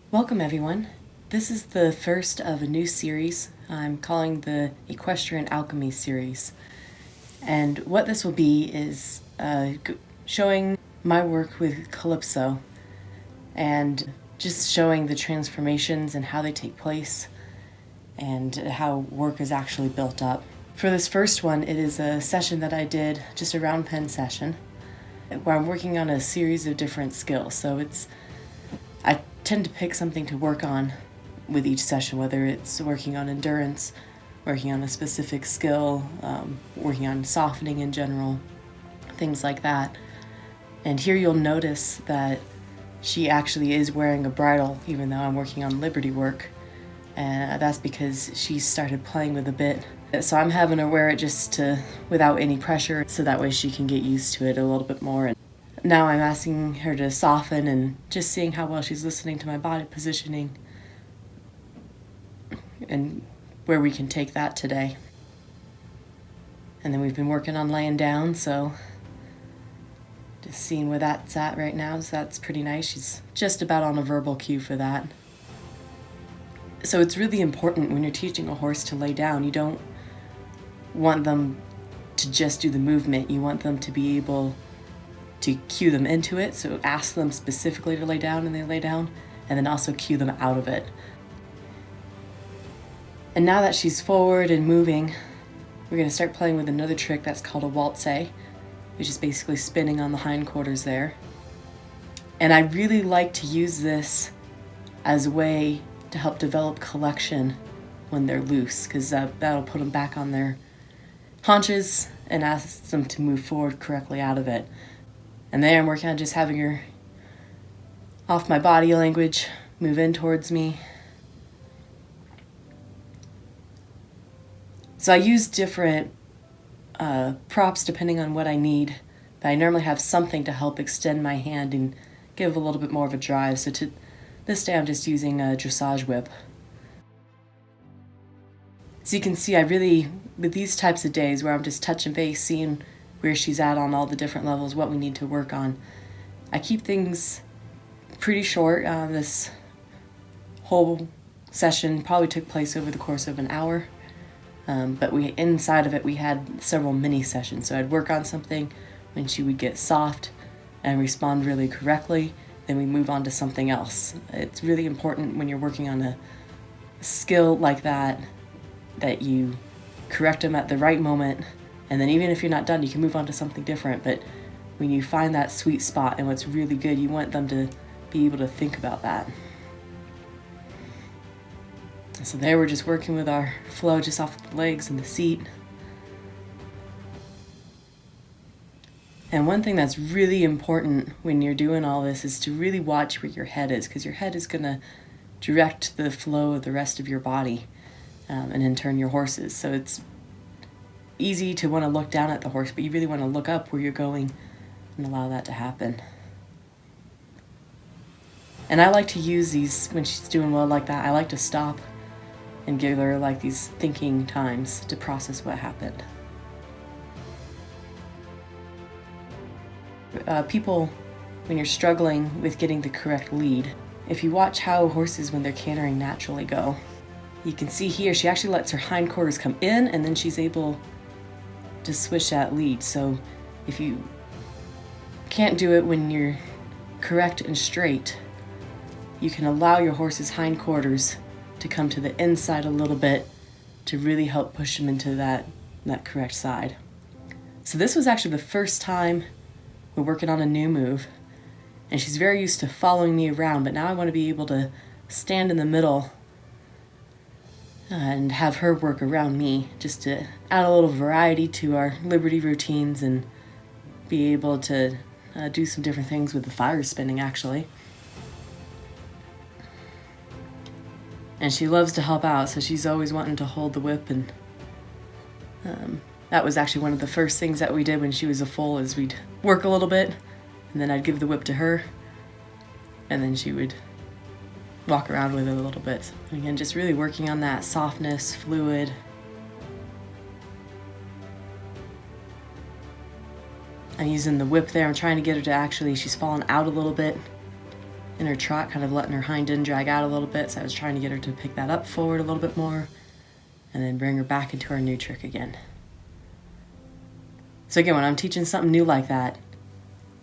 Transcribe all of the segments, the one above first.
Welcome everyone. This is the first of a new series I'm calling the Equestrian Alchemy series. And what this will be is showing my work with Calypso and just showing the transformations and how they take place and how work is actually built up. For this first one, it is a session that I did, just a round pen session, where I'm working on a series of different skills. So I tend to pick something to work on with each session, whether it's working on endurance, working on a specific skill, working on softening in general, things like that. And here you'll notice that she actually is wearing a bridle, even though I'm working on liberty work. And that's because she started playing with a bit. So I'm having her wear it without any pressure, so that way she can get used to it a little bit more. Now I'm asking her to soften and just seeing how well she's listening to my body positioning and where we can take that today. And then we've been working on laying down, so just seeing where that's at right now, so that's pretty nice. She's just about on a verbal cue for that. So it's really important when you're teaching a horse to lay down, you don't want them to just do the movement, you want them to be able to cue them into it. So ask them specifically to lay down and they lay down, and then also cue them out of it. And now that she's forward and moving, we're going to start playing with another trick that's called a waltz, which is basically spinning on the hindquarters there. And I really like to use this as a way to help develop collection when they're loose, because that'll put them back on their haunches and ask them to move forward correctly out of it. And there I'm working on just having her off my body language, move in towards me. So I use different props depending on what I need, but I normally have something to help extend my hand and give a little bit more of a drive. So this day I'm just using a dressage whip. So you can see with these types of days where I'm just touching base, seeing where she's at on all the different levels, what we need to work on, I keep things pretty short. This whole session probably took place over the course of an hour, but inside of it we had several mini sessions. So I'd work on something when she would get soft and respond really correctly, then we move on to something else. It's really important when you're working on a skill like that you correct them at the right moment. And then even if you're not done, you can move on to something different. But when you find that sweet spot and what's really good, you want them to be able to think about that. So there we're just working with our flow just off the legs and the seat. And one thing that's really important when you're doing all this is to really watch where your head is, because your head is going to direct the flow of the rest of your body, and in turn your horse's. So it's easy to want to look down at the horse, but you really want to look up where you're going and allow that to happen. And I like to use these when she's doing well like that. I like to stop and give her like these thinking times to process what happened. People, when you're struggling with getting the correct lead, if you watch how horses when they're cantering naturally go, you can see here she actually lets her hindquarters come in and then she's able to switch that lead. So if you can't do it when you're correct and straight, you can allow your horse's hindquarters to come to the inside a little bit to really help push them into that correct side. So this was actually the first time we're working on a new move, and she's very used to following me around, but now I want to be able to stand in the middle and have her work around me, just to add a little variety to our liberty routines and be able to do some different things with the fire spinning actually. And she loves to help out, so she's always wanting to hold the whip, and that was actually one of the first things that we did when she was a foal, is we'd work a little bit and then I'd give the whip to her and then she would walk around with it a little bit. And again, just really working on that softness, fluid. I'm using the whip there. I'm trying to get her to she's fallen out a little bit. in her trot, kind of letting her hind end drag out a little bit. So I was trying to get her to pick that up forward a little bit more and then bring her back into our new trick again. So again, when I'm teaching something new like that,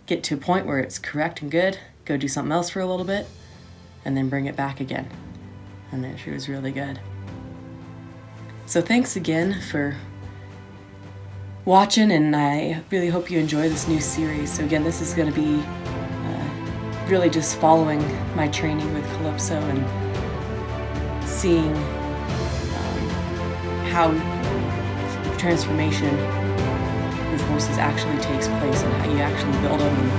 get to a point where it's correct and good, go do something else for a little bit, and then bring it back again. And then she was really good. So thanks again for watching, and I really hope you enjoy this new series. So again, this is going to be really just following my training with Calypso and seeing how transformation with horses actually takes place and how you actually build them and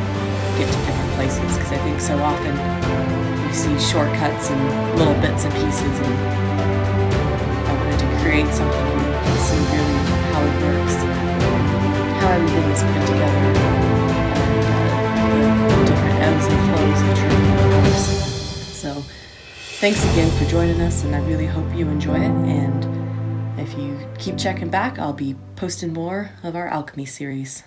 get to different places. Because I think so often we see shortcuts and little bits and pieces, and I wanted to create something where you can see really how it works, how everything is put together, and the different ebbs and flows of training. So thanks again for joining us, and I really hope you enjoy it. And if you keep checking back, I'll be posting more of our alchemy series.